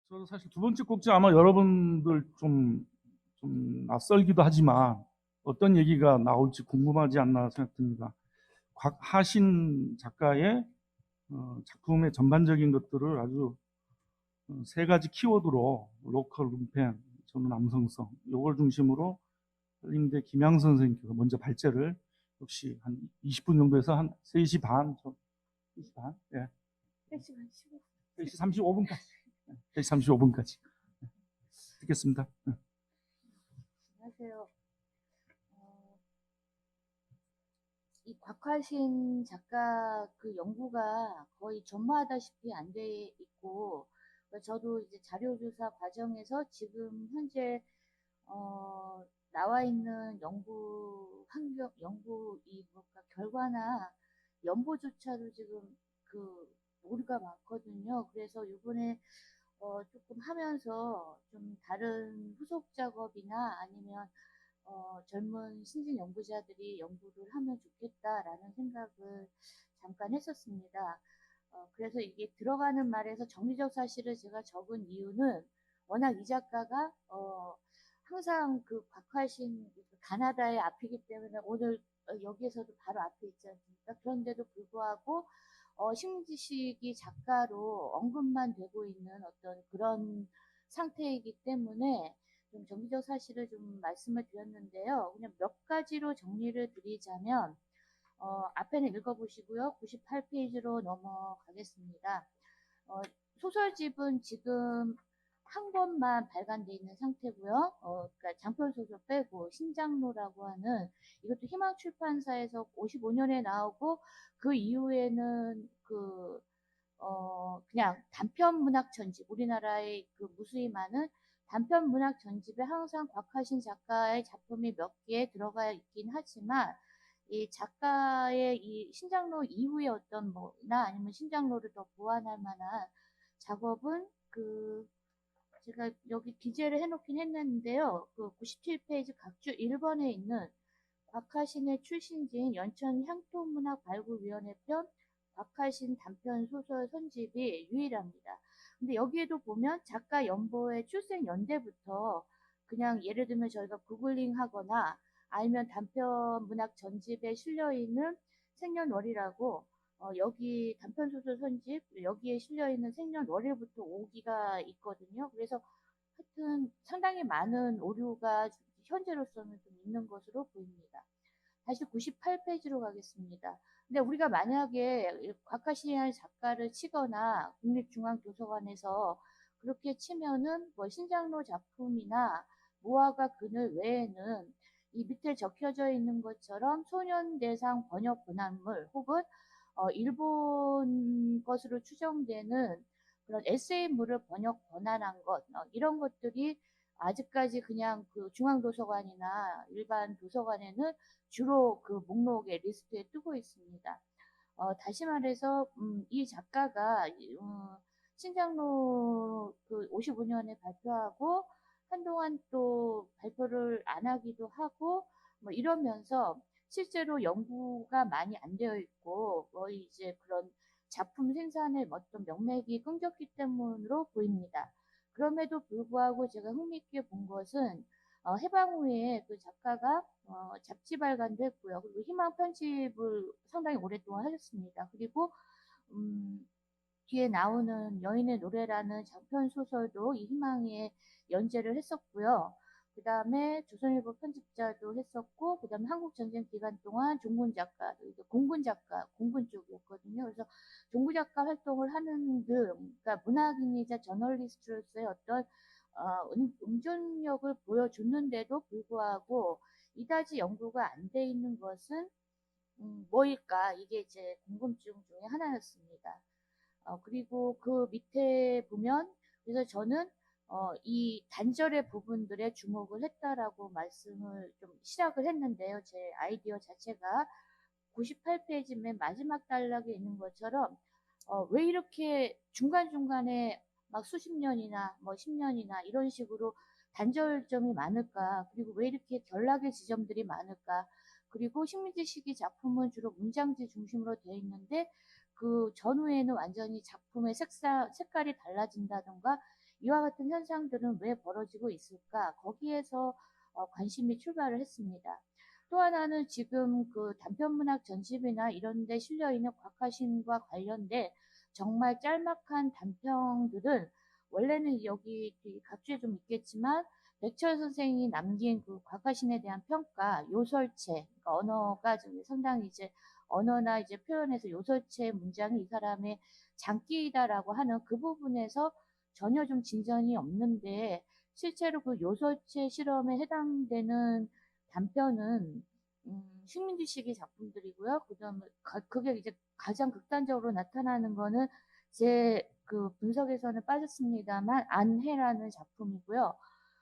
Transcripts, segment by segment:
저도 사실 두 번째 곡지 아마 여러분들 좀 낯설기도 하지만 어떤 얘기가 나올지 궁금하지 않나 생각됩니다. 곽하신 작가의 작품의 전반적인 것들을 아주 세 가지 키워드로 로컬 음펜, 저는 남성성, 이걸 중심으로 한림대 김양 선생님께서 먼저 발제를 역시 한 20분 정도에서 한 3시 반, 3시 반? 예. 3시 반 15분. 3시 35분까지. 3시 35분까지. 듣겠습니다. 안녕하세요. 이 곽화신 작가 그 연구가 거의 전무하다시피 안 돼 있고, 저도 이제 자료조사 과정에서 지금 현재 나와 있는 연구 이 뭔가 결과나 연보조차도 지금 그 오류가 많거든요. 그래서 이번에 조금 하면서 좀 다른 후속 작업이나 아니면 젊은 신진 연구자들이 연구를 하면 좋겠다라는 생각을 잠깐 했었습니다. 그래서 이게 들어가는 말에서 정리적 사실을 제가 적은 이유는 워낙 이 작가가 항상 그 곽화신 가나다의 앞이기 때문에 오늘 여기에서도 바로 앞에 있지 않습니까? 그런데도 불구하고 신지식이 작가로 언급만 되고 있는 어떤 그런 상태이기 때문에 좀 정기적 사실을 좀 말씀을 드렸는데요. 그냥 몇 가지로 정리를 드리자면 앞에는 읽어보시고요. 98페이지로 넘어가겠습니다. 소설집은 지금 한 권만 발간돼 있는 상태고요. 그러니까 장편 소설 빼고 신장로라고 하는 이것도 희망출판사에서 55년에 나오고 그 이후에는 그냥 단편 문학 전집, 우리나라의 그 무수히 많은 단편 문학 전집에 항상 곽하신 작가의 작품이 몇 개 들어가 있긴 하지만 이 작가의 이 신장로 이후의 어떤 뭐나 아니면 신장로를 더 보완할 만한 작업은 제가 여기 기재를 해놓긴 했는데요. 그 97페이지 각주 1번에 있는 곽하신의 출신지인 연천 향토문학 발굴위원회 편 곽하신 단편 소설 선집이 유일합니다. 근데 여기에도 보면 작가 연보의 출생 연대부터 그냥 예를 들면 저희가 구글링 하거나 아니면 단편 문학 전집에 실려 있는 생년월일하고 여기 단편 소설 선집 여기에 실려 있는 생년월일부터 오기가 있거든요. 그래서 하여튼 상당히 많은 오류가 현재로서는 좀 있는 것으로 보입니다. 다시 98페이지로 가겠습니다. 근데 우리가 만약에 곽하시안 작가를 치거나 국립중앙도서관에서 그렇게 치면은 뭐 신장로 작품이나 모아가 그늘 외에는 이 밑에 적혀져 있는 것처럼 소년대상 번역 번안물 혹은 일본 것으로 추정되는 그런 에세이물을 번역 번안한 것 이런 것들이 아직까지 그냥 그 중앙도서관이나 일반 도서관에는 주로 그 목록에 리스트에 뜨고 있습니다. 다시 말해서 이 작가가 신장로 그 55년에 발표하고 한동안 또 발표를 안 하기도 하고 뭐 이러면서 실제로 연구가 많이 안 되어 있고 거의 이제 그런 작품 생산의 어떤 명맥이 끊겼기 때문으로 보입니다. 그럼에도 불구하고 제가 흥미있게 본 것은 해방 후에 그 작가가 잡지 발간도 했고요. 그리고 희망 편집을 상당히 오랫동안 하셨습니다. 그리고 음, 뒤에 나오는 여인의 노래라는 장편 소설도 이 희망에 연재를 했었고요. 그 다음에 조선일보 편집자도 했었고, 그 다음에 한국전쟁 기간 동안 종군 작가, 공군 작가, 공군 쪽이었거든요. 그래서 종군 작가 활동을 하는 그러니까 문학인이자 저널리스트로서의 어떤 응존력을 보여줬는데도 불구하고 이다지 연구가 안 돼 있는 것은 뭐일까? 이게 이제 궁금증 중에 하나였습니다. 그리고 그 밑에 보면 그래서 저는 이 단절의 부분들에 주목을 했다라고 말씀을 좀 시작을 했는데요. 제 아이디어 자체가 98페이지 맨 마지막 단락에 있는 것처럼 왜 이렇게 중간중간에 막 수십 년이나 뭐 10년이나 이런 식으로 단절점이 많을까? 그리고 왜 이렇게 결락의 지점들이 많을까? 그리고 식민지 시기 작품은 주로 문장지 중심으로 되어 있는데 그 전후에는 완전히 작품의 색깔이 달라진다던가 이와 같은 현상들은 왜 벌어지고 있을까? 거기에서 관심이 출발을 했습니다. 또 하나는 지금 그 단편문학 전집이나 이런 데 실려 있는 곽하신과 관련된 정말 짤막한 단평들은 원래는 여기 각주에 좀 있겠지만 백철 선생이 남긴 그 곽하신에 대한 평가, 요설체, 그러니까 언어가 좀 상당히 이제 언어나 이제 표현에서 요설체 문장이 이 사람의 장기이다라고 하는 그 부분에서 전혀 좀 진전이 없는데 실제로 그 요설체 실험에 해당되는 단편은 식민지 시기 작품들이고요. 그다음에 그게 이제 가장 극단적으로 나타나는 거는 제 그 분석에서는 빠졌습니다만 안해라는 작품이고요.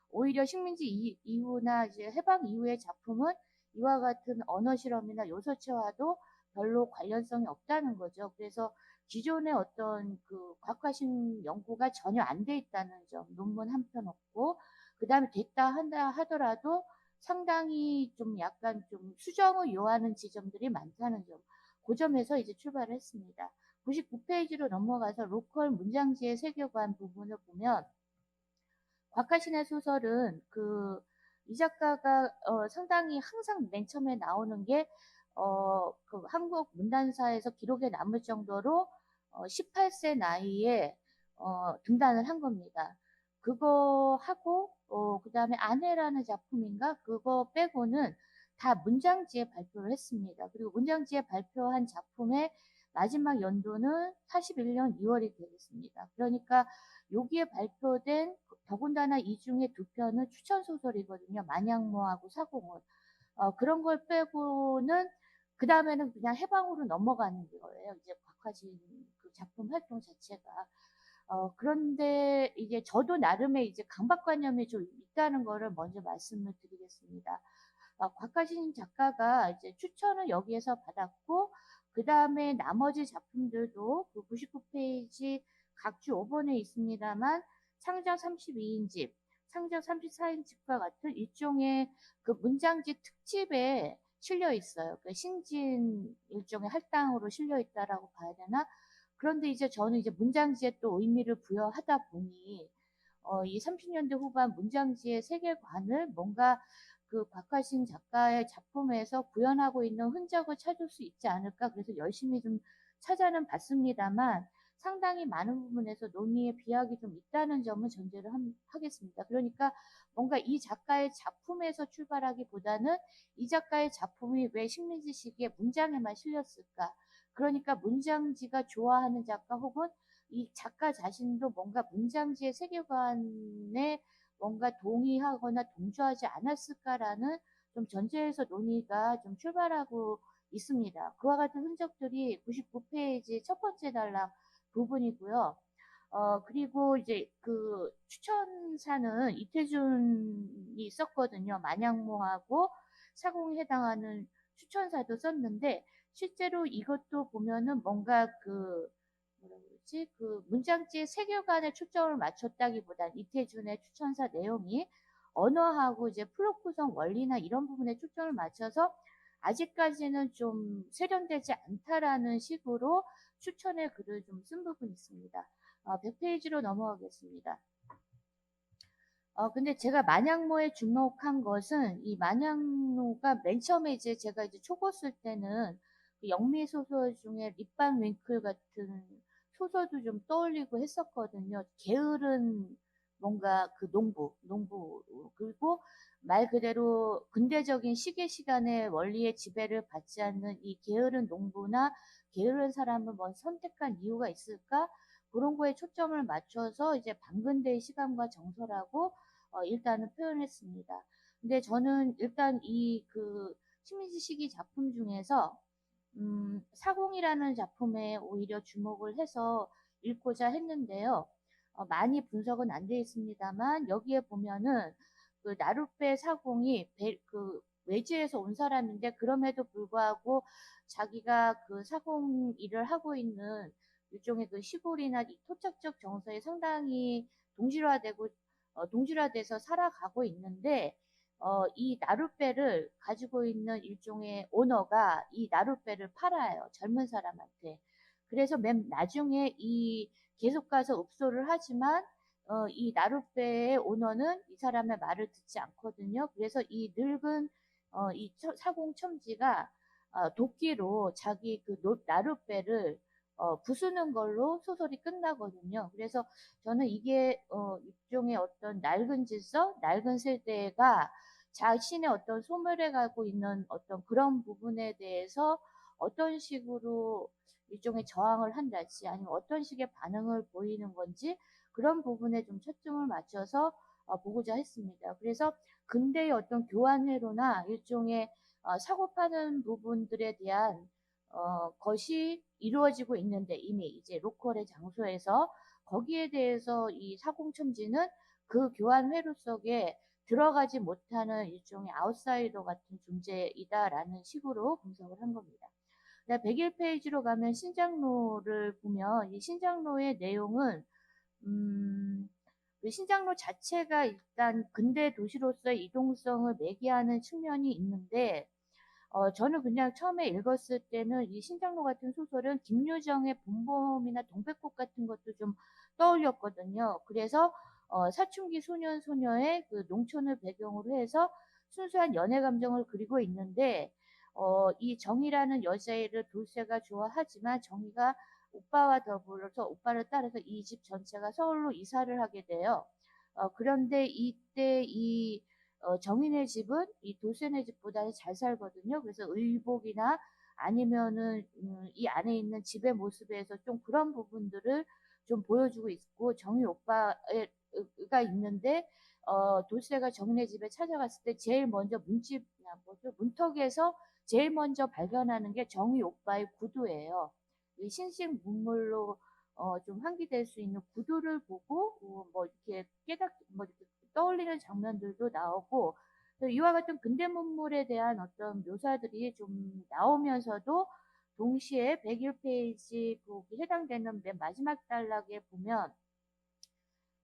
오히려 식민지 이후나 이제 해방 이후의 작품은 이와 같은 언어 실험이나 요소체와도 별로 관련성이 없다는 거죠. 그래서 기존의 어떤 그 곽하신 연구가 전혀 안 돼 있다는 점, 논문 한 편 없고, 그 다음에 됐다 한다 하더라도 상당히 좀 약간 좀 수정을 요하는 지점들이 많다는 점, 그 점에서 이제 출발을 했습니다. 99페이지로 넘어가서 로컬 문장지의 세계관 부분을 보면 곽하신의 소설은 이 작가가 상당히 항상 맨 처음에 나오는 게 그 한국 문단사에서 기록에 남을 정도로 18세 나이에 등단을 한 겁니다. 그거 하고 그다음에 아내라는 작품인가 그거 빼고는 다 문장지에 발표를 했습니다. 그리고 문장지에 발표한 작품의 마지막 연도는 41년 2월이 되겠습니다. 그러니까 여기에 발표된 더군다나 이 중에 두 편은 추천 소설이거든요. 만양모하고 사공원. 그런 걸 빼고는 그 다음에는 그냥 해방으로 넘어가는 거예요. 이제 곽하진 그 작품 활동 자체가. 그런데 이제 저도 나름의 이제 강박관념이 좀 있다는 거를 먼저 말씀을 드리겠습니다. 곽하신 작가가 이제 추천을 여기에서 받았고, 그 다음에 나머지 작품들도 그 99페이지 각주 5번에 있습니다만, 창작 32인집, 창작 34인집과 같은 일종의 그 문장지 특집에 실려 있어요. 그 신진 일종의 할당으로 실려 있다라고 봐야 되나? 그런데 이제 저는 이제 문장지에 또 의미를 부여하다 보니, 이 30년대 후반 문장지의 세계관을 뭔가 그 곽하신 작가의 작품에서 구현하고 있는 흔적을 찾을 수 있지 않을까 그래서 열심히 좀 찾아는 봤습니다만 상당히 많은 부분에서 논의의 비약이 좀 있다는 점은 전제를 하겠습니다. 그러니까 뭔가 이 작가의 작품에서 출발하기보다는 이 작가의 작품이 왜 식민지 시기에 문장에만 실렸을까? 그러니까 문장지가 좋아하는 작가 혹은 이 작가 자신도 뭔가 문장지의 세계관에 뭔가 동의하거나 동조하지 않았을까라는 좀 전제에서 논의가 좀 출발하고 있습니다. 그와 같은 흔적들이 99페이지 첫 번째 단락 부분이고요. 그리고 이제 그 추천사는 이태준이 썼거든요. 만양모하고 사공에 해당하는 추천사도 썼는데 실제로 이것도 보면은 뭔가 뭐라 그러지? 그 문장지의 세계관에 초점을 맞췄다기보단 이태준의 추천사 내용이 언어하고 이제 플롯 구성 원리나 이런 부분에 초점을 맞춰서 아직까지는 좀 세련되지 않다라는 식으로 추천의 글을 좀 쓴 부분이 있습니다. 100페이지로 넘어가겠습니다. 근데 제가 만양모에 주목한 것은 이 만양모가 맨 처음에 이제 제가 이제 초고 쓸 때는 그 영미 소설 중에 립반 윙클 같은 소설도 좀 떠올리고 했었거든요. 게으른 뭔가 그 농부 그리고 말 그대로 근대적인 시계 시간의 원리의 지배를 받지 않는 이 게으른 농부나 게으른 사람을 뭐 선택한 이유가 있을까? 그런 거에 초점을 맞춰서 이제 반근대의 시간과 정서라고 일단은 표현했습니다. 근데 저는 일단 이 그 식민지 시기 작품 중에서 사공이라는 작품에 오히려 주목을 해서 읽고자 했는데요. 많이 분석은 안 되어 있습니다만 여기에 보면은 그 나룻배 사공이 그 외지에서 온 사람인데 그럼에도 불구하고 자기가 그 사공 일을 하고 있는 일종의 그 시골이나 토착적 정서에 상당히 동질화되고 동질화돼서 살아가고 있는데 이 나룻배를 가지고 있는 일종의 오너가 이 나룻배를 팔아요. 젊은 사람한테. 그래서 맨 나중에 이 계속 가서 읍소를 하지만 이 나룻배의 오너는 이 사람의 말을 듣지 않거든요. 그래서 이 늙은 이 사공첨지가 도끼로 자기 그 나룻배를 부수는 걸로 소설이 끝나거든요. 그래서 저는 이게 일종의 어떤 낡은 질서, 낡은 세대가 자신의 어떤 소멸해 가고 있는 어떤 그런 부분에 대해서 어떤 식으로 일종의 저항을 한달지 아니면 어떤 식의 반응을 보이는 건지 그런 부분에 좀 초점을 맞춰서 보고자 했습니다. 그래서 근대의 어떤 교환회로나 일종의 사고 파는 부분들에 대한 것이 이루어지고 있는데 이미 이제 로컬의 장소에서 거기에 대해서 이 사공첨지는 그 교환 회로 속에 들어가지 못하는 일종의 아웃사이더 같은 존재이다라는 식으로 분석을 한 겁니다. 101페이지로 가면 신장로를 보면 이 신장로의 내용은 그 신장로 자체가 일단 근대 도시로서의 이동성을 매개하는 측면이 있는데 저는 그냥 처음에 읽었을 때는 이 신장로 같은 소설은 김유정의 봄봄이나 동백꽃 같은 것도 좀 떠올렸거든요. 그래서 사춘기 소년 소녀의 그 농촌을 배경으로 해서 순수한 연애 감정을 그리고 있는데 이 정희라는 여자애를 돌쇠가 좋아하지만 정희가 오빠와 더불어서 오빠를 따라서 이 집 전체가 서울로 이사를 하게 돼요. 그런데 이때 이 정인의 집은 이 도sen의 집보다는 잘 살거든요. 그래서 의복이나 아니면은 이 안에 있는 집의 모습에서 좀 그런 부분들을 좀 보여주고 있고 정인 오빠가 있는데 도세가 정인의 집에 찾아갔을 때 제일 먼저 문턱에서 제일 먼저 발견하는 게 정희 오빠의 구두예요. 이 신식문물로 좀 환기될 수 있는 구두를 보고 뭐 이렇게 뭐 이렇게 떠올리는 장면들도 나오고 이와 같은 근대 문물에 대한 어떤 묘사들이 좀 나오면서도 동시에 101페이지 거기 해당되는 맨 마지막 단락에 보면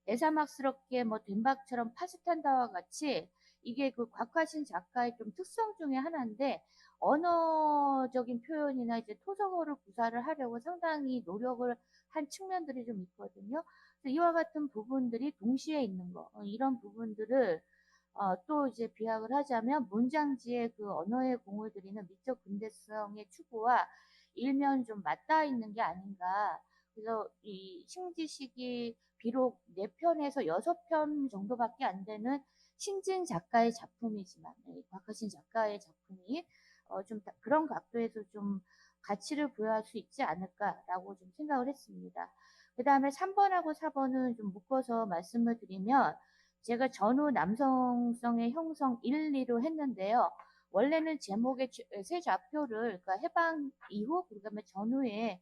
애사막스럽게 뭐 된박처럼 파스탄다와 같이 이게 그 곽화신 작가의 좀 특성 중에 하나인데 언어적인 표현이나 이제 토성어를 구사를 하려고 상당히 노력을 한 측면들이 좀 있거든요. 그래서 이와 같은 부분들이 동시에 있는 거 이런 부분들을 또 이제 비약을 하자면 문장지의 그 언어의 공을 들이는 미적 근대성의 추구와 일면 좀 맞닿아 있는 게 아닌가. 그래서 이 신지식이 비록 4편에서 6편 정도밖에 안 되는 신진 작가의 작품이지만 곽하신 작가의 작품이 좀 그런 각도에서 좀 가치를 부여할 수 있지 않을까라고 좀 생각을 했습니다. 그 다음에 3번하고 4번은 좀 묶어서 말씀을 드리면 제가 전후 남성성의 형성 1, 2로 했는데요. 원래는 제목의 세 좌표를 그러니까 해방 이후 그다음에 전후에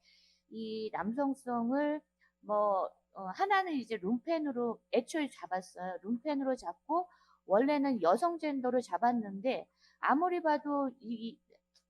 이 남성성을 뭐 하나는 이제 룸펜으로 애초에 잡았어요. 룸펜으로 잡고 원래는 여성 젠더로 잡았는데 아무리 봐도 이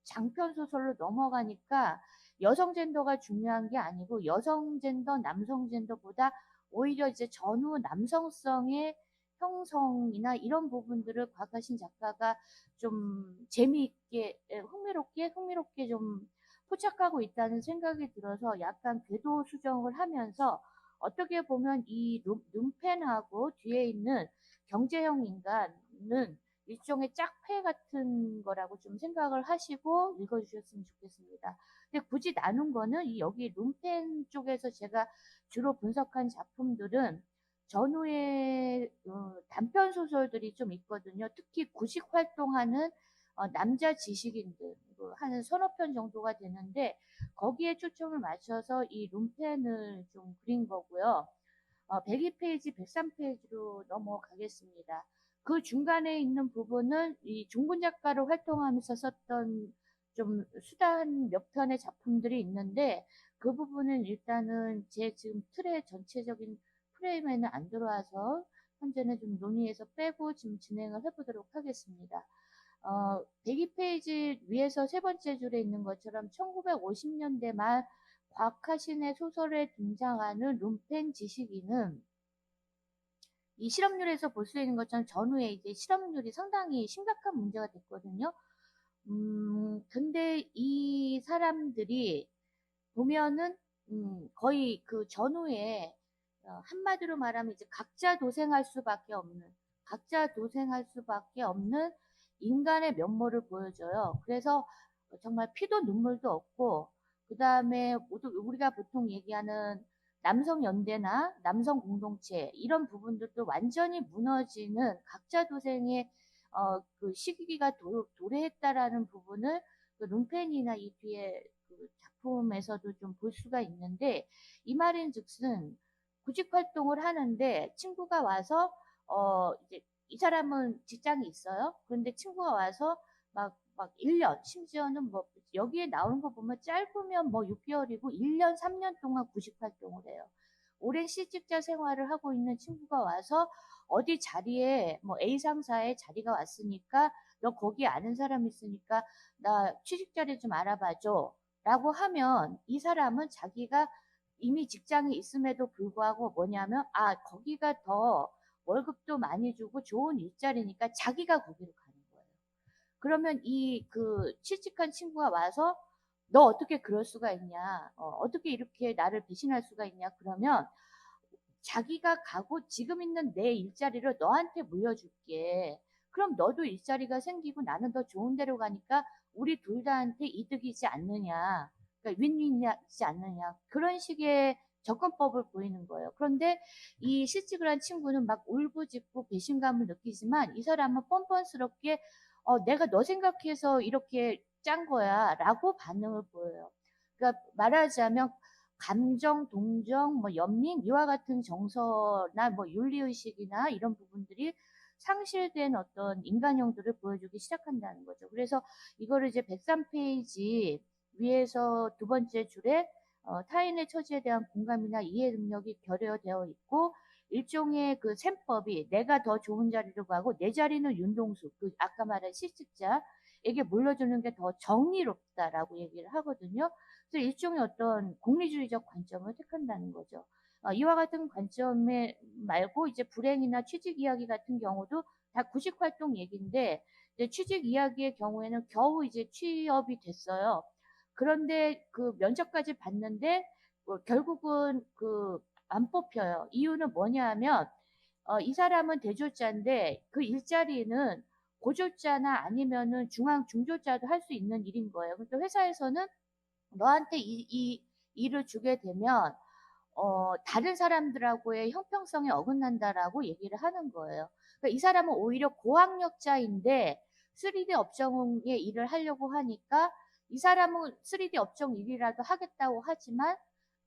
장편 소설로 넘어가니까 여성 젠더가 중요한 게 아니고 여성 젠더, 남성 젠더보다 오히려 이제 전후 남성성의 형성이나 이런 부분들을 곽하신 작가가 좀 재미있게, 흥미롭게 좀 포착하고 있다는 생각이 들어서 약간 궤도 수정을 하면서 어떻게 보면 이 눈펜하고 뒤에 있는 경제형 인간은 일종의 짝패 같은 거라고 좀 생각을 하시고 읽어주셨으면 좋겠습니다. 근데 굳이 나눈 거는 이 여기 룸펜 쪽에서 제가 주로 분석한 작품들은 전후에 단편 소설들이 좀 있거든요. 특히 구식 활동하는 남자 지식인들 한 서너 편 정도가 되는데 거기에 초점을 맞춰서 이 룸펜을 좀 그린 거고요. 102페이지, 103페이지로 넘어가겠습니다. 그 중간에 있는 부분은 이 종군 작가로 활동하면서 썼던 좀 수단 몇 편의 작품들이 있는데 그 부분은 일단은 제 지금 틀의 전체적인 프레임에는 안 들어와서 현재는 좀 논의해서 빼고 지금 진행을 해보도록 하겠습니다. 102페이지 위에서 세 번째 줄에 있는 것처럼 1950년대 말 곽하신의 소설에 등장하는 룸펜 지식인은 이 실업률에서 볼 수 있는 것처럼 전후에 이제 실업률이 상당히 심각한 문제가 됐거든요. 근데 이 사람들이 보면은 거의 그 전후에 한마디로 말하면 이제 각자 도생할 수밖에 없는 인간의 면모를 보여줘요. 그래서 정말 피도 눈물도 없고, 그 다음에 우리가 보통 얘기하는 남성 연대나 남성 공동체 이런 부분들도 완전히 무너지는 각자 도생의 그 시기가 도래했다라는 부분을 그 룸펜이나 이 뒤에 그 작품에서도 좀 볼 수가 있는데, 이 말인즉슨 구직 활동을 하는데 친구가 와서 이제 이 사람은 직장이 있어요. 그런데 친구가 와서 막 1년, 심지어는 뭐 여기에 나오는 거 보면 짧으면 뭐 6개월이고 1년, 3년 동안 구직 활동을 해요. 오랜 실직자 생활을 하고 있는 친구가 와서 어디 자리에 뭐 A 상사에 자리가 왔으니까 너 거기 아는 사람 있으니까 나 취직 자리 좀 알아봐줘 라고 하면, 이 사람은 자기가 이미 직장이 있음에도 불구하고 뭐냐면, 거기가 더 월급도 많이 주고 좋은 일자리니까 자기가 거기로 가는 거예요. 그러면 이 그 취직한 친구가 와서 너 어떻게 그럴 수가 있냐? 어떻게 이렇게 나를 배신할 수가 있냐? 그러면 자기가 가고 지금 있는 내 일자리를 너한테 물려줄게. 그럼 너도 일자리가 생기고 나는 더 좋은 데로 가니까 우리 둘 다한테 이득이지 않느냐. 그러니까 윈윈이지 않느냐. 그런 식의 접근법을 보이는 거예요. 그런데 이 실직을 한 친구는 막 울부짖고 배신감을 느끼지만, 이 사람은 뻔뻔스럽게 내가 너 생각해서 이렇게 짠 거야 라고 반응을 보여요. 그러니까 말하자면 감정, 동정, 뭐 연민 이와 같은 정서나 뭐 윤리의식이나 이런 부분들이 상실된 어떤 인간형들을 보여주기 시작한다는 거죠. 그래서 이거를 이제 103페이지 위에서 두 번째 줄에 타인의 처지에 대한 공감이나 이해 능력이 결여되어 있고, 일종의 그 셈법이 내가 더 좋은 자리로 가고 내 자리는 윤동수, 그 아까 말한 실직자에게 물려주는 게 더 정의롭다라고 얘기를 하거든요. 그래서 일종의 어떤 공리주의적 관점을 택한다는 거죠. 이와 같은 관점에 말고 이제 불행이나 취직 이야기 같은 경우도 다 구직 활동 얘기인데, 이제 취직 이야기의 경우에는 겨우 이제 취업이 됐어요. 그런데 그 면접까지 봤는데 결국은 그 안 뽑혀요. 이유는 뭐냐 하면 이 사람은 대졸자인데 그 일자리는 고졸자나 아니면은 중졸자도 할 수 있는 일인 거예요. 그러니까 회사에서는 너한테 이 일을 주게 되면 다른 사람들하고의 형평성에 어긋난다라고 얘기를 하는 거예요. 그러니까 이 사람은 오히려 고학력자인데 3D 업종의 일을 하려고 하니까, 이 사람은 3D 업종 일이라도 하겠다고 하지만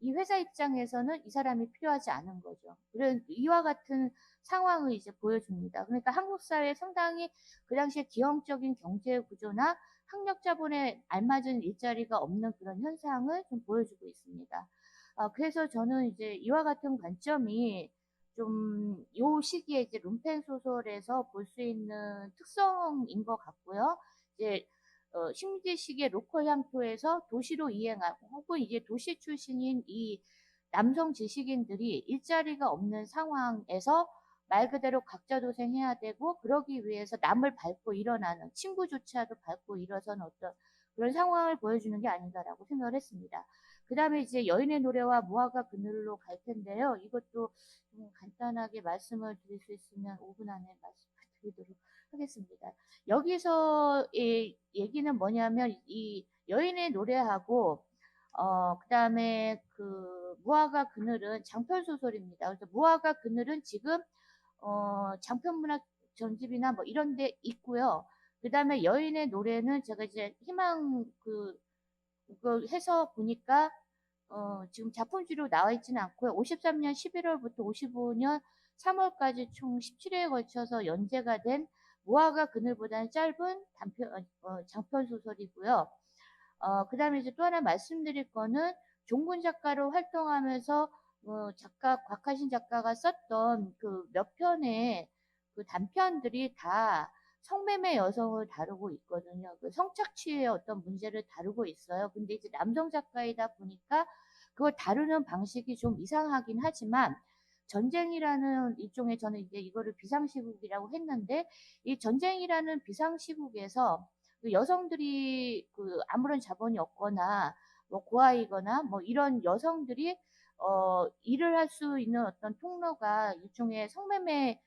이 회사 입장에서는 이 사람이 필요하지 않은 거죠. 그런 이와 같은 상황을 이제 보여줍니다. 그러니까 한국 사회에 상당히 그 당시에 기형적인 경제 구조나 학력 자본에 알맞은 일자리가 없는 그런 현상을 좀 보여주고 있습니다. 그래서 저는 이제 이와 같은 관점이 좀 요 시기에 이제 룸펜 소설에서 볼 수 있는 특성인 것 같고요. 이제 식민지식의 로컬 향토에서 도시로 이행하고, 혹은 이제 도시 출신인 이 남성 지식인들이 일자리가 없는 상황에서 말 그대로 각자 도생해야 되고, 그러기 위해서 남을 밟고 일어나는, 친구조차도 밟고 일어서는 어떤 그런 상황을 보여주는 게 아닌가라고 생각을 했습니다. 그 다음에 이제 여인의 노래와 무화과 그늘로 갈 텐데요. 이것도 좀 간단하게 말씀을 드릴 수 있으면 5분 안에 말씀을 드리도록 하겠습니다. 여기서 이 얘기는 뭐냐면, 이 여인의 노래하고 그 다음에 그 무화과 그늘은 장편 소설입니다. 그래서 무화과 그늘은 지금 장편문학 전집이나 뭐 이런 데 있고요. 그 다음에 여인의 노래는 제가 이제 희망 그거 해서 보니까 지금 작품지로 나와 있지는 않고요. 53년 11월부터 55년 3월까지 총 17회에 걸쳐서 연재가 된 무화과 그늘보다는 짧은 장편 소설이고요. 그 다음에 이제 또 하나 말씀드릴 거는, 종군 작가로 활동하면서 곽하신 작가가 썼던 그 몇 편의 그 단편들이 다 성매매 여성을 다루고 있거든요. 그 성착취의 어떤 문제를 다루고 있어요. 근데 이제 남성 작가이다 보니까 그걸 다루는 방식이 좀 이상하긴 하지만, 전쟁이라는 일종의, 저는 이제 이거를 비상시국이라고 했는데, 이 전쟁이라는 비상시국에서 그 여성들이 그 아무런 자본이 없거나 뭐 고아이거나 뭐 이런 여성들이 일을 할 수 있는 어떤 통로가 일종의 성매매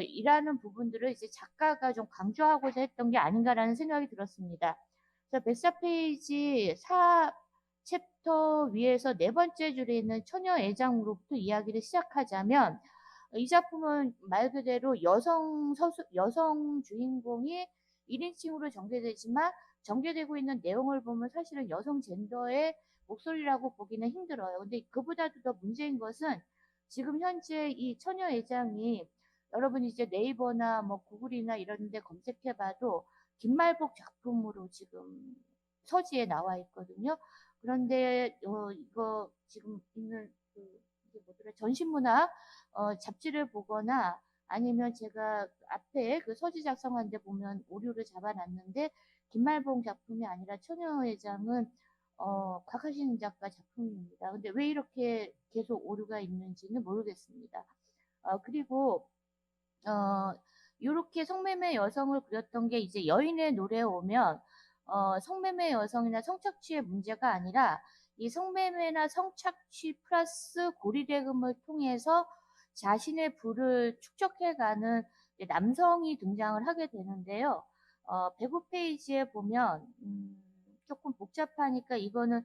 일하는 부분들을 이제 작가가 좀 강조하고자 했던 게 아닌가라는 생각이 들었습니다. 그래서 104페이지 4 챕터 위에서 네 번째 줄에 있는 처녀 애장으로부터 이야기를 시작하자면 이 작품은 말 그대로 여성 주인공이 1인칭으로 전개되지만 전개되고 있는 내용을 보면 사실은 여성 젠더의 목소리라고 보기는 힘들어요. 근데 그보다도 더 문제인 것은 지금 현재 이 처녀 애장이 여러분이 이제 네이버나 뭐 구글이나 이런 데 검색해봐도 김말복 작품으로 지금 서지에 나와 있거든요. 그런데 이거 지금 있는 그 이게 뭐더라 전신문학 잡지를 보거나 아니면 제가 앞에 그 서지 작성한 데 보면 오류를 잡아놨는데 김말봉 작품이 아니라 처녀회장은 곽하신 작가 작품입니다. 근데 왜 이렇게 계속 오류가 있는지는 모르겠습니다. 그리고 어, 요렇게 성매매 여성을 그렸던 게 이제 여인의 노래에 오면 성매매 여성이나 성착취의 문제가 아니라 이 성매매나 성착취 플러스 고리대금을 통해서 자신의 부를 축적해가는 남성이 등장을 하게 되는데요. 105페이지에 보면 조금 복잡하니까 이거는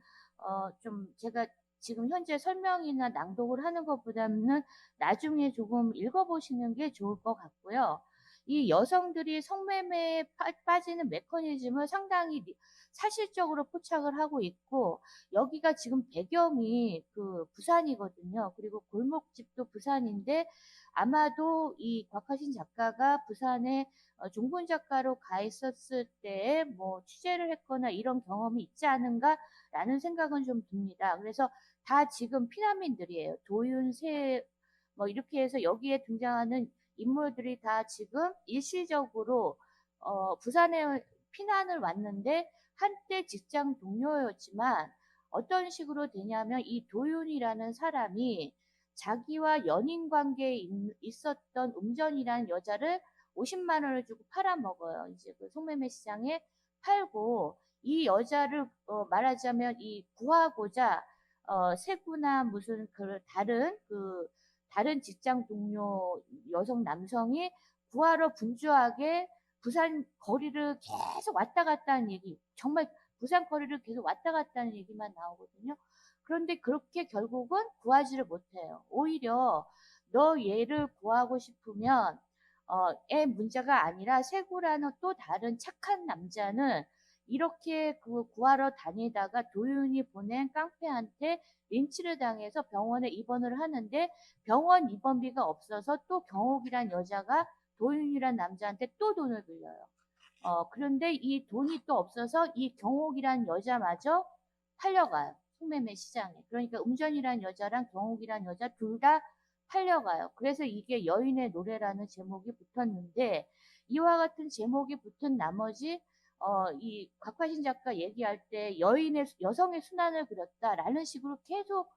좀 제가 지금 현재 설명이나 낭독을 하는 것보다는 나중에 조금 읽어보시는 게 좋을 것 같고요. 이 여성들이 성매매에 빠지는 메커니즘을 상당히 사실적으로 포착을 하고 있고, 여기가 지금 배경이 그 부산이거든요. 그리고 골목집도 부산인데, 아마도 이 곽하신 작가가 부산에 종군 작가로 가 있었을 때 뭐 취재를 했거나 이런 경험이 있지 않은가라는 생각은 좀 듭니다. 그래서 다 지금 피난민들이에요. 도윤세 뭐 이렇게 해서 여기에 등장하는 인물들이 다 지금 일시적으로 부산에 피난을 왔는데 한때 직장 동료였지만 어떤 식으로 되냐면 이 도윤이라는 사람이 자기와 연인 관계에 있었던 음전이라는 여자를 50만 원을 주고 팔아먹어요. 이제 그 성매매 시장에 팔고 이 여자를 말하자면 이 구하고자 세구나 무슨 다른 직장 동료 여성 남성이 구하러 분주하게 부산 거리를 계속 왔다 갔다 하는 얘기, 정말 부산 거리를 계속 왔다 갔다 하는 얘기만 나오거든요. 그런데 그렇게 결국은 구하지를 못해요. 오히려 너 얘를 구하고 싶으면 애 문제가 아니라 세구라는 또 다른 착한 남자는 이렇게 그 구하러 다니다가 도윤이 보낸 깡패한테 린치를 당해서 병원에 입원을 하는데 병원 입원비가 없어서 또 경옥이란 여자가 도윤이란 남자한테 또 돈을 빌려요. 그런데 이 돈이 또 없어서 이 경옥이란 여자마저 팔려가요. 성매매 시장에. 그러니까 음전이란 여자랑 경옥이란 여자 둘 다 팔려가요. 그래서 이게 여인의 노래라는 제목이 붙었는데 이와 같은 제목이 붙은 나머지 이 곽화신 작가 얘기할 때 여성의 순환을 그렸다라는 식으로 계속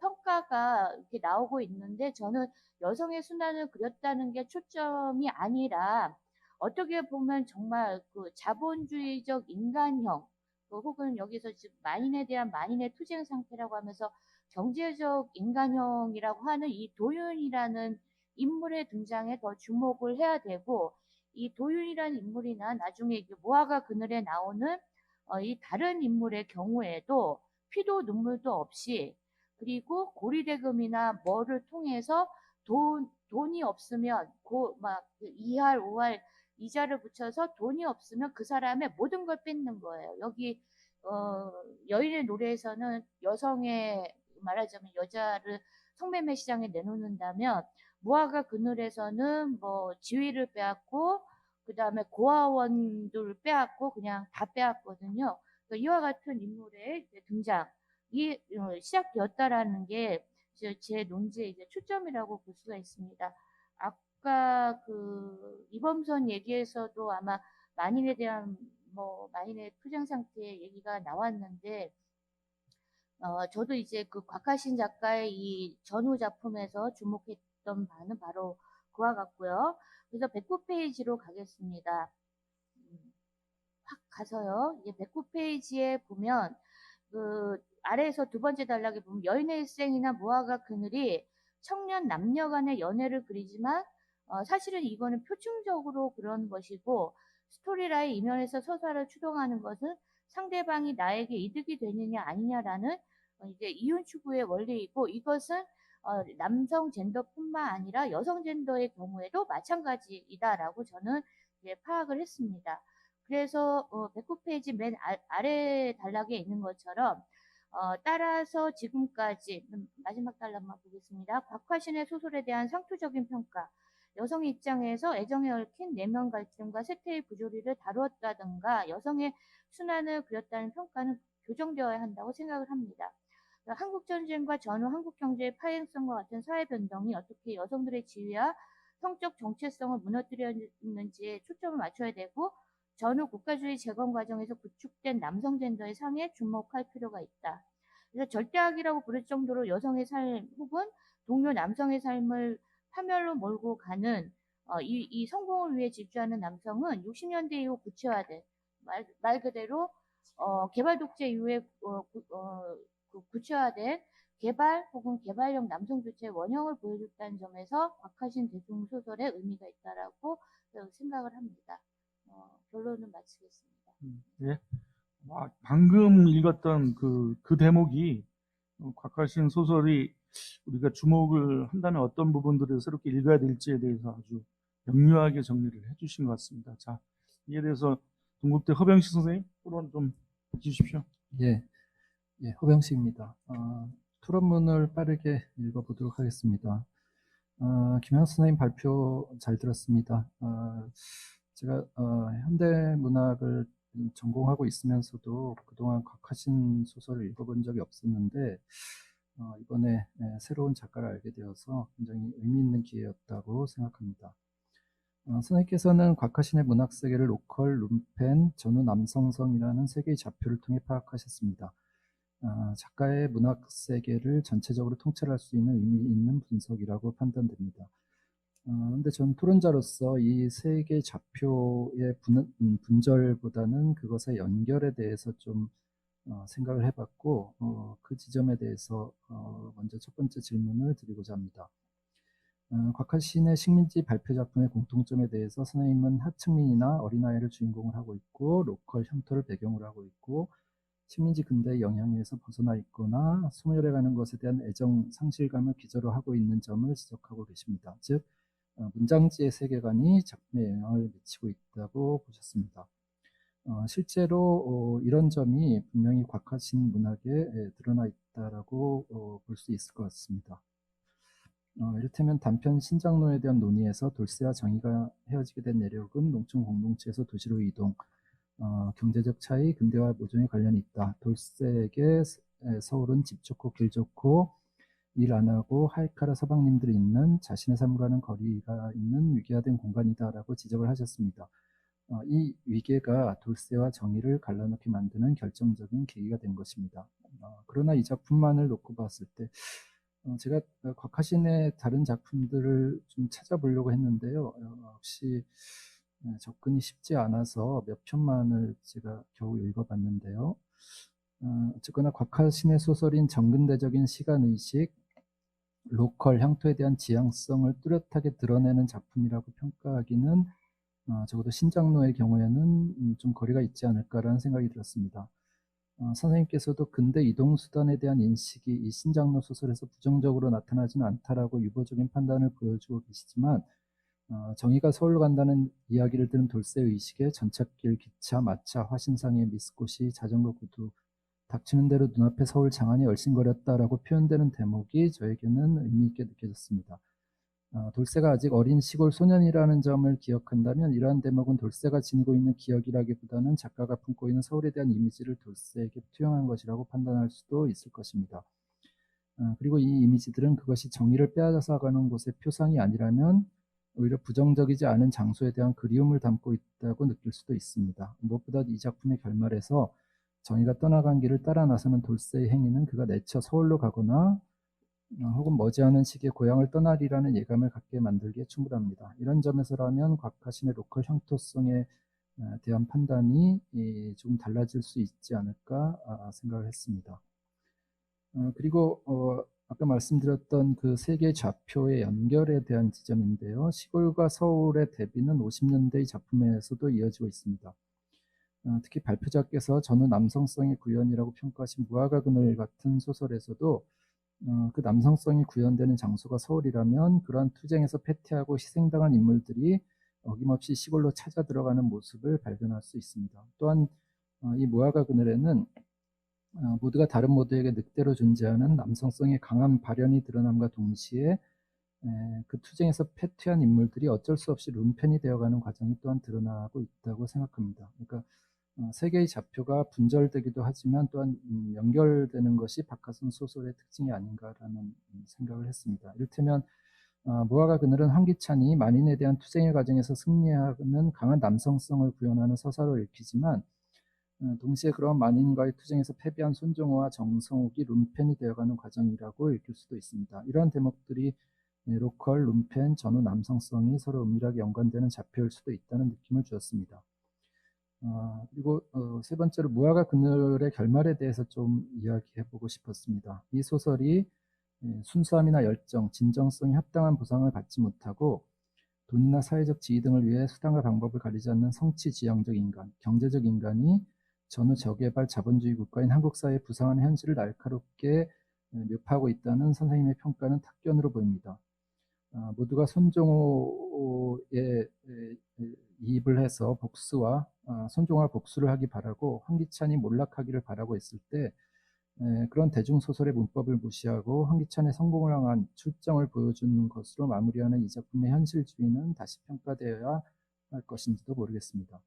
평가가 이렇게 나오고 있는데 저는 여성의 순환을 그렸다는 게 초점이 아니라 어떻게 보면 정말 그 자본주의적 인간형 혹은 여기서 지금 만인에 대한 만인의 투쟁 상태라고 하면서 경제적 인간형이라고 하는 이 도윤이라는 인물의 등장에 더 주목을 해야 되고 이 도윤이라는 인물이나 나중에 모아가 그늘에 나오는 이 다른 인물의 경우에도 피도 눈물도 없이 그리고 고리대금이나 뭐를 통해서 돈이 없으면 막 2할, 5할 이자를 붙여서 돈이 없으면 그 사람의 모든 걸 뺏는 거예요. 여기 여인의 노래에서는 여성의 말하자면 여자를 성매매 시장에 내놓는다면 무화과 그늘에서는 뭐 지위를 빼앗고 그 다음에 고아원들을 빼앗고 그냥 다 빼앗거든요. 그러니까 이와 같은 인물의 등장이 시작되었다라는 게 제 논지의 이제 초점이라고 볼 수가 있습니다. 아까 그 이범선 얘기에서도 아마 만인에 대한 뭐 만인의 투쟁 상태 얘기가 나왔는데 저도 이제 그 곽하신 작가의 이 전후 작품에서 주목했던 바는 바로 그와 같고요. 그래서 109페이지로 가겠습니다. 확 가서요. 이제 109페이지에 보면 아래에서 두 번째 단락에 보면 여인의 일생이나 무화과 그늘이 청년 남녀 간의 연애를 그리지만 사실은 이거는 표층적으로 그런 것이고 스토리라인 이면에서 서사를 추동하는 것은 상대방이 나에게 이득이 되느냐 아니냐라는 이제 이윤 추구의 원리이고 이것은 남성 젠더뿐만 아니라 여성 젠더의 경우에도 마찬가지이다라고 저는 이제 파악을 했습니다. 그래서 109페이지 맨 아래 단락에 있는 것처럼 따라서 지금까지 마지막 단락만 보겠습니다. 곽화신의 소설에 대한 상투적인 평가, 여성의 입장에서 애정에 얽힌 내면 갈등과 세태의 부조리를 다루었다든가 여성의 순환을 그렸다는 평가는 교정되어야 한다고 생각을 합니다. 한국전쟁과 전후 한국경제의 파행성과 같은 사회변동이 어떻게 여성들의 지위와 성적 정체성을 무너뜨렸는지에 초점을 맞춰야 되고 전후 국가주의 재건 과정에서 구축된 남성 젠더의 상에 주목할 필요가 있다. 그래서 절대악이라고 부를 정도로 여성의 삶 혹은 동료 남성의 삶을 파멸로 몰고 가는 이 성공을 위해 질주하는 남성은 60년대 이후 구체화된 말 그대로 개발 독재 이후에 구체화된 개발 혹은 개발형 남성 교체의 원형을 보여줬다는 점에서 곽하신 대중소설의 의미가 있다라고 생각을 합니다. 결론은 마치겠습니다. 예. 방금 읽었던 그 대목이 곽하신 소설이 우리가 주목을 한다면 어떤 부분들을 새롭게 읽어야 될지에 대해서 아주 명료하게 정리를 해주신 것 같습니다. 자, 이에 대해서 동국대 허병식 선생님 토론 좀 해주십시오. 예, 예, 허병식입니다. 토론문을 빠르게 읽어보도록 하겠습니다. 김영수 선생님 발표 잘 들었습니다. 제가 현대문학을 전공하고 있으면서도 그동안 곽하신 소설을 읽어본 적이 없었는데 이번에 새로운 작가를 알게 되어서 굉장히 의미 있는 기회였다고 생각합니다. 선생님께서는 곽하신의 문학 세계를 로컬, 룸펜, 전후 남성성이라는 세 개의 좌표를 통해 파악하셨습니다. 작가의 문학 세계를 전체적으로 통찰할 수 있는 의미 있는 분석이라고 판단됩니다. 근데 전 토론자로서 이 세 개의 좌표의 분절보다는 그것의 연결에 대해서 좀 생각을 해봤고 그 지점에 대해서 먼저 첫 번째 질문을 드리고자 합니다. 곽하신의 식민지 발표 작품의 공통점에 대해서 선생님은 하층민이나 어린아이를 주인공을 하고 있고 로컬 향토를 배경으로 하고 있고 식민지 근대의 영향에서 벗어나 있거나 소멸해가는 것에 대한 애정 상실감을 기저로 하고 있는 점을 지적하고 계십니다. 즉 문장지의 세계관이 작품에 영향을 미치고 있다고 보셨습니다. 실제로 이런 점이 분명히 곽하신 문학에 드러나 있다라고 볼 수 있을 것 같습니다. 이를테면 단편 신장로에 대한 논의에서 돌쇠와 정의가 헤어지게 된 내력은 농촌 공동체에서 도시로 이동, 경제적 차이, 근대화 모종에 관련이 있다. 돌쇠에게 서울은 집 좋고 길 좋고 일 안 하고 하이카라 서방님들이 있는 자신의 삶과는 거리가 있는 위계화된 공간이다라고 지적을 하셨습니다. 이 위계가 돌쇠와 정의를 갈라놓게 만드는 결정적인 계기가 된 것입니다. 그러나 이 작품만을 놓고 봤을 때 제가 곽하신의 다른 작품들을 좀 찾아보려고 했는데요. 역시 접근이 쉽지 않아서 몇 편만을 제가 겨우 읽어봤는데요. 어쨌거나 곽하신의 소설인 정근대적인 시간의식, 로컬 향토에 대한 지향성을 뚜렷하게 드러내는 작품이라고 평가하기는 적어도 신장로의 경우에는 좀 거리가 있지 않을까라는 생각이 들었습니다. 선생님께서도 근대 이동수단에 대한 인식이 이 신장로 소설에서 부정적으로 나타나지는 않다라고 유보적인 판단을 보여주고 계시지만 정의가 서울로 간다는 이야기를 들은 돌쇠의식에 전찻길, 기차, 마차, 화신상의 미스꽃이 자전거 구두, 닥치는 대로 눈앞에 서울 장안이 얼씬거렸다라고 표현되는 대목이 저에게는 의미 있게 느껴졌습니다. 돌쇠가 아직 어린 시골 소년이라는 점을 기억한다면 이러한 대목은 돌쇠가 지니고 있는 기억이라기보다는 작가가 품고 있는 서울에 대한 이미지를 돌쇠에게 투영한 것이라고 판단할 수도 있을 것입니다. 그리고 이 이미지들은 그것이 정의를 빼앗아가는 곳의 표상이 아니라면 오히려 부정적이지 않은 장소에 대한 그리움을 담고 있다고 느낄 수도 있습니다. 무엇보다 이 작품의 결말에서 정의가 떠나간 길을 따라 나서는 돌쇠의 행위는 그가 내쳐 서울로 가거나 혹은 머지않은 시기에 고향을 떠나리라는 예감을 갖게 만들기에 충분합니다. 이런 점에서라면 곽하신의 로컬 향토성에 대한 판단이 조금 달라질 수 있지 않을까 생각을 했습니다. 그리고 아까 말씀드렸던 그 세 개의 좌표의 연결에 대한 지점인데요. 시골과 서울의 대비는 50년대의 작품에서도 이어지고 있습니다. 특히 발표자께서 전후 남성성의 구현이라고 평가하신 무화과 그늘 같은 소설에서도 그 남성성이 구현되는 장소가 서울이라면 그러한 투쟁에서 패퇴하고 희생당한 인물들이 어김없이 시골로 찾아 들어가는 모습을 발견할 수 있습니다. 또한 이 무화과 그늘에는 모두가 다른 모두에게 늑대로 존재하는 남성성의 강한 발현이 드러남과 동시에 그 투쟁에서 패퇴한 인물들이 어쩔 수 없이 룸펜이 되어가는 과정이 또한 드러나고 있다고 생각합니다. 그러니까 세 개의 좌표가 분절되기도 하지만 또한 연결되는 것이 박하선 소설의 특징이 아닌가라는 생각을 했습니다. 이를테면 무화과 그늘은 황기찬이 만인에 대한 투쟁의 과정에서 승리하는 강한 남성성을 구현하는 서사로 읽히지만 동시에 그런 만인과의 투쟁에서 패배한 손정호와 정성욱이 룸펜이 되어가는 과정이라고 읽힐 수도 있습니다. 이러한 대목들이 로컬, 룸펜, 전후 남성성이 서로 은밀하게 연관되는 좌표일 수도 있다는 느낌을 주었습니다. 그리고 세 번째로 무화과 그늘의 결말에 대해서 좀 이야기해보고 싶었습니다. 이 소설이 순수함이나 열정, 진정성이 합당한 보상을 받지 못하고 돈이나 사회적 지위 등을 위해 수단과 방법을 가리지 않는 성취지향적 인간, 경제적 인간이 전후 저개발 자본주의 국가인 한국 사회의 부상한 현실을 날카롭게 묘파하고 있다는 선생님의 평가는 탁견으로 보입니다. 모두가 손종호의 이입을 해서 복수와 손종호와 복수를 하기 바라고 황기찬이 몰락하기를 바라고 있을 때 그런 대중소설의 문법을 무시하고 황기찬의 성공을 향한 출정을 보여주는 것으로 마무리하는 이 작품의 현실주의는 다시 평가되어야 할 것인지도 모르겠습니다.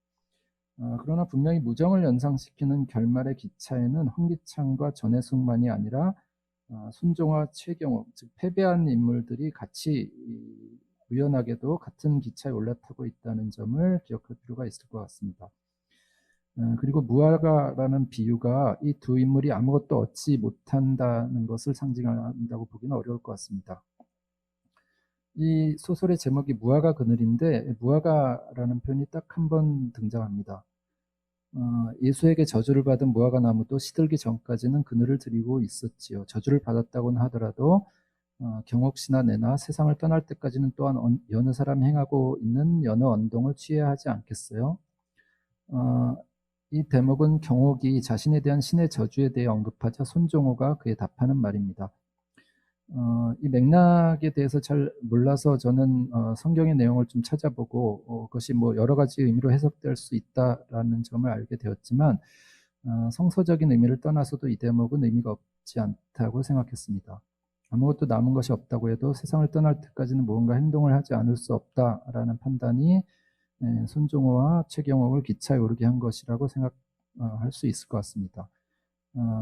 그러나 분명히 무정을 연상시키는 결말의 기차에는 황기찬과 전해숙만이 아니라 손종화, 최경호, 즉 패배한 인물들이 같이 우연하게도 같은 기차에 올라타고 있다는 점을 기억할 필요가 있을 것 같습니다. 그리고 무화과라는 비유가 이 두 인물이 아무것도 얻지 못한다는 것을 상징한다고 보기는 어려울 것 같습니다. 이 소설의 제목이 무화과 그늘인데 무화과라는 표현이 딱 한 번 등장합니다. 예수에게 저주를 받은 무화과 나무도 시들기 전까지는 그늘을 드리고 있었지요. 저주를 받았다고는 하더라도 경옥 씨나 내나 세상을 떠날 때까지는 또한 여느 사람이 행하고 있는 여느 언동을 취해야 하지 않겠어요? 이 대목은 경옥이 자신에 대한 신의 저주에 대해 언급하자 손종호가 그에 답하는 말입니다. 이 맥락에 대해서 잘 몰라서 저는 성경의 내용을 좀 찾아보고 그것이 뭐 여러 가지 의미로 해석될 수 있다라는 점을 알게 되었지만 성서적인 의미를 떠나서도 이 대목은 의미가 없지 않다고 생각했습니다. 아무것도 남은 것이 없다고 해도 세상을 떠날 때까지는 무언가 행동을 하지 않을 수 없다라는 판단이 손종호와 최경옥을 기차에 오르게 한 것이라고 생각할 수 있을 것 같습니다.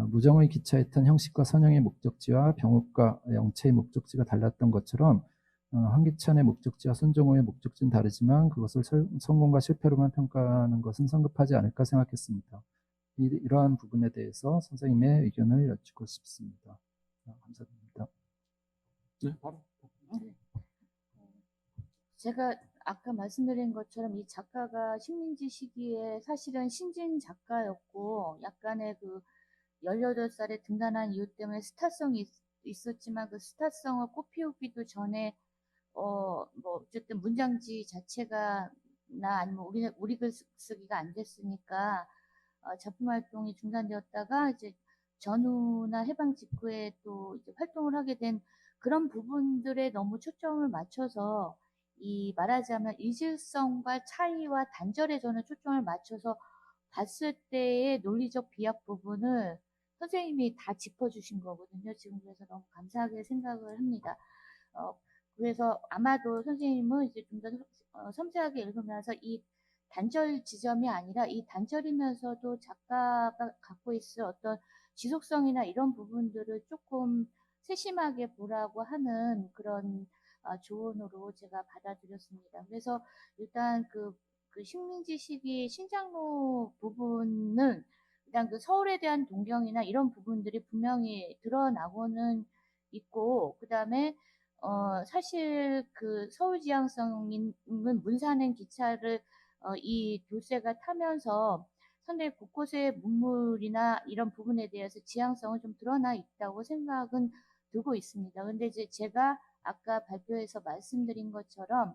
무정의 기차에 탄 형식과 선영의 목적지와 병욱과 영채의 목적지가 달랐던 것처럼 황기찬의 목적지와 손종호의 목적지는 다르지만 그것을 성공과 실패로만 평가하는 것은 성급하지 않을까 생각했습니다. 이러한 부분에 대해서 선생님의 의견을 여쭙고 싶습니다. 감사드립니다. 네, 바로. 제가 아까 말씀드린 것처럼 이 작가가 식민지 시기에 사실은 신진 작가였고 약간의 그 18살에 등단한 이유 때문에 스타성이 있었지만 그 스타성을 꽃피우기도 전에 뭐 어쨌든 문장지 자체가 나 아니면 우리 글 쓰기가 안 됐으니까 작품 활동이 중단되었다가 이제 전후나 해방 직후에 또 이제 활동을 하게 된 그런 부분들에 너무 초점을 맞춰서 이 말하자면 이질성과 차이와 단절에 저는 초점을 맞춰서 봤을 때의 논리적 비약 부분을 선생님이 다 짚어주신 거거든요. 지금 그래서 너무 감사하게 생각을 합니다. 그래서 아마도 선생님은 이제 좀 더 섬세하게 읽으면서 이 단절 지점이 아니라 이 단절이면서도 작가가 갖고 있을 어떤 지속성이나 이런 부분들을 조금 세심하게 보라고 하는 그런 조언으로 제가 받아들였습니다. 그래서 일단 그 식민지 시기 신장로 부분은 일단 그 서울에 대한 동경이나 이런 부분들이 분명히 드러나고는 있고, 그 다음에 사실 그 서울 지향성은 문산행 기차를 이 돌쇠가 타면서 상당히 곳곳에 문물이나 이런 부분에 대해서 지향성은 좀 드러나 있다고 생각은 들고 있습니다. 근데 이제 제가 아까 발표에서 말씀드린 것처럼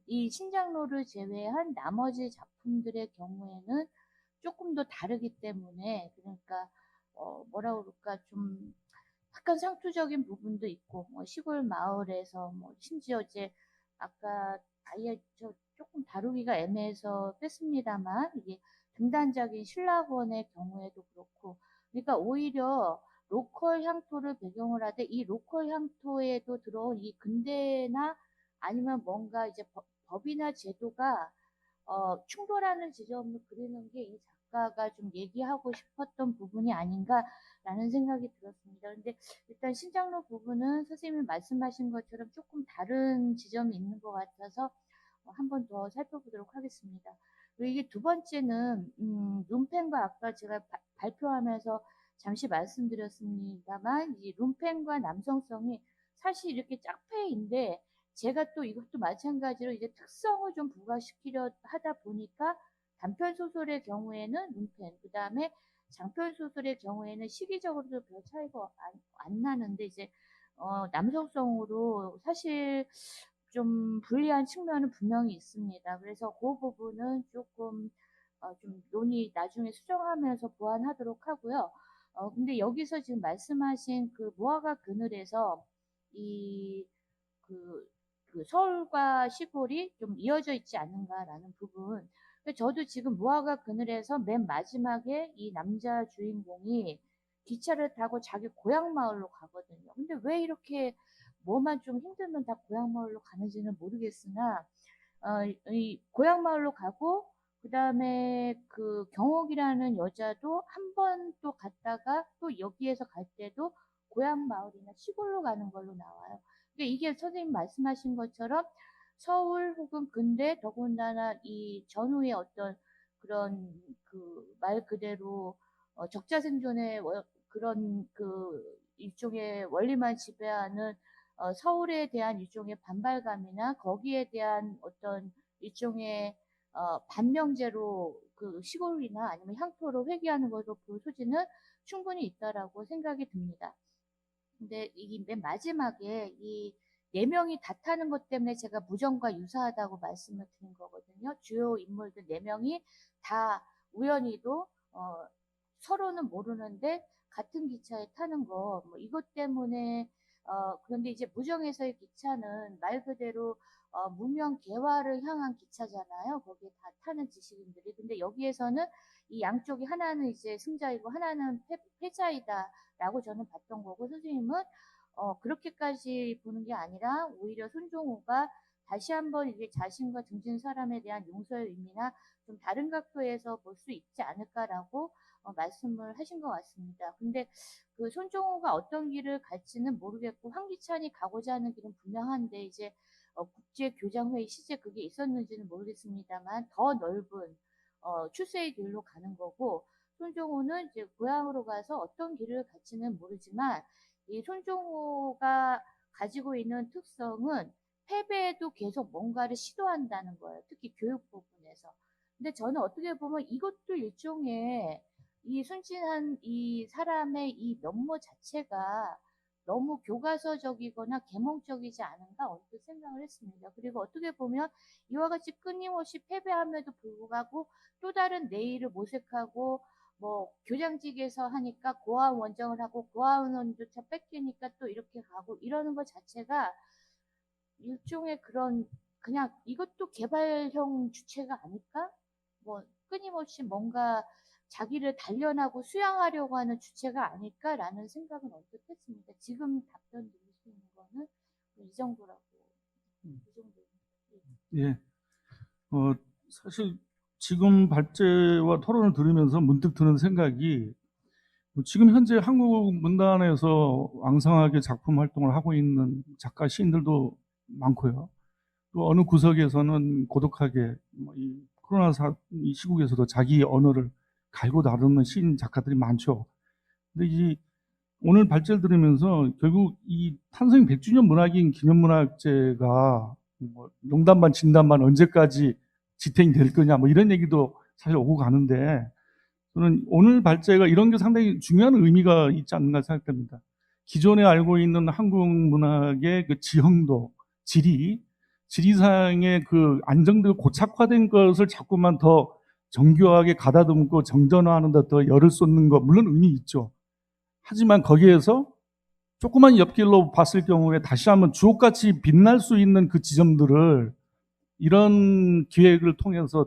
이 신장로를 제외한 나머지 작품들의 경우에는 조금 더 다르기 때문에, 그러니까 뭐라 그럴까, 좀 약간 상투적인 부분도 있고, 뭐 시골 마을에서 뭐 심지어 이제 아까 아예 저 조금 다루기가 애매해서 뺐습니다만, 이게 등단작인 신라권의 경우에도 그렇고, 그러니까 오히려 로컬 향토를 배경으로 하되 이 로컬 향토에도 들어온 이 근대나 아니면 뭔가 이제 법이나 제도가 충돌하는 지점을 그리는 게 이 작가가 좀 얘기하고 싶었던 부분이 아닌가라는 생각이 들었습니다. 근데 일단 신장로 부분은 선생님이 말씀하신 것처럼 조금 다른 지점이 있는 것 같아서 한 번 더 살펴보도록 하겠습니다. 그리고 이게 두 번째는 룸펜과 아까 제가 발표하면서 잠시 말씀드렸습니다만 이 룸펜과 남성성이 사실 이렇게 짝패인데 제가 또 이것도 마찬가지로 이제 특성을 좀 부과시키려 하다 보니까 단편 소설의 경우에는 룸펜, 그 다음에 장편 소설의 경우에는 시기적으로도 별 차이가 안 나는데 이제 남성성으로 사실 좀 불리한 측면은 분명히 있습니다. 그래서 그 부분은 조금 좀 논의 나중에 수정하면서 보완하도록 하고요. 근데 여기서 지금 말씀하신 그 무화과 그늘에서 이 그, 그 서울과 시골이 좀 이어져 있지 않는가라는 부분. 저도 지금 무화과 그늘에서 맨 마지막에 이 남자 주인공이 기차를 타고 자기 고향 마을로 가거든요. 근데 왜 이렇게 뭐만 좀 힘들면 다 고향 마을로 가는지는 모르겠으나 이 고향 마을로 가고 그 다음에 그 경옥이라는 여자도 한 번 또 갔다가 또 여기에서 갈 때도 고향 마을이나 시골로 가는 걸로 나와요. 그러니까 이게 선생님 말씀하신 것처럼 서울 혹은 근대 더군다나 이 전후의 어떤 그런 그 말 그대로 적자생존의 그런 그 일종의 원리만 지배하는 서울에 대한 일종의 반발감이나 거기에 대한 어떤 일종의 반명제로 그 시골이나 아니면 향토로 회귀하는 것으로 볼 소지는 충분히 있다라고 생각이 듭니다. 근데 이 맨 마지막에 이 네 명이 다 타는 것 때문에 제가 무정과 유사하다고 말씀을 드린 거거든요. 주요 인물들 네 명이 다 우연히도 서로는 모르는데 같은 기차에 타는 거, 뭐 이것 때문에 그런데 이제 무정에서의 기차는 말 그대로 무명 개화를 향한 기차잖아요. 거기에 다 타는 지식인들이. 근데 여기에서는 이 양쪽이 하나는 이제 승자이고 하나는 패자이다라고 저는 봤던 거고 선생님은 그렇게까지 보는 게 아니라 오히려 손종호가 다시 한번 이게 자신과 등진 사람에 대한 용서의 의미나 좀 다른 각도에서 볼 수 있지 않을까라고 말씀을 하신 것 같습니다. 근데 그 손종호가 어떤 길을 갈지는 모르겠고 황기찬이 가고자 하는 길은 분명한데 이제 국제교장회의 시제 그게 있었는지는 모르겠습니다만 더 넓은 출세의 길로 가는 거고 손종호는 이제 고향으로 가서 어떤 길을 갈지는 모르지만 이 손종호가 가지고 있는 특성은 패배에도 계속 뭔가를 시도한다는 거예요. 특히 교육 부분에서. 근데 저는 어떻게 보면 이것도 일종의 이 순진한 이 사람의 이 면모 자체가 너무 교과서적이거나 계몽적이지 않은가 언뜻 생각을 했습니다. 그리고 어떻게 보면 이와 같이 끊임없이 패배함에도 불구하고 또 다른 내일을 모색하고 뭐 교장직에서 하니까 고아원 원정을 하고 고아원조차 뺏기니까 또 이렇게 가고 이러는 것 자체가 일종의 그런 그냥 이것도 개발형 주체가 아닐까? 뭐 끊임없이 뭔가 자기를 단련하고 수양하려고 하는 주체가 아닐까라는 생각은 언뜻 했습니다. 지금 답변 드릴 수 있는 거는 이 정도라고. 이 정도. 예. 사실 지금 발제와 토론을 들으면서 문득 드는 생각이 지금 현재 한국 문단에서 왕성하게 작품 활동을 하고 있는 작가 시인들도 많고요. 또 어느 구석에서는 고독하게 이 코로나 이 시국에서도 자기 언어를 갈고 다루는 시인 작가들이 많죠. 근데 오늘 발제를 들으면서 결국 이 탄생 100주년 문학인 기념문학제가 뭐 농담반 진담반 언제까지 지탱이 될 거냐, 뭐 이런 얘기도 사실 오고 가는데, 저는 오늘 발제가 이런 게 상당히 중요한 의미가 있지 않는가 생각됩니다. 기존에 알고 있는 한국 문학의 그 지형도, 지리상의 그 안정되고 고착화된 것을 자꾸만 더 정교하게 가다듬고 정전화하는 데 더 열을 쏟는 것, 물론 의미 있죠. 하지만 거기에서 조그만 옆길로 봤을 경우에 다시 한번 주옥같이 빛날 수 있는 그 지점들을 이런 기획을 통해서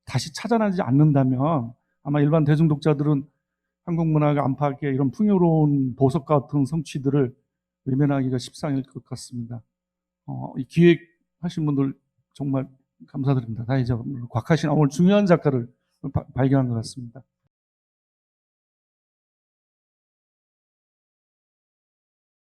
다시 찾아내지 않는다면 아마 일반 대중 독자들은 한국 문학의 안팎의 이런 풍요로운 보석 같은 성취들을 외면하기가 십상일 것 같습니다. 이 기획하신 분들 정말 감사드립니다. 다 이제 곽하신 오늘 중요한 작가를 발견한 것 같습니다.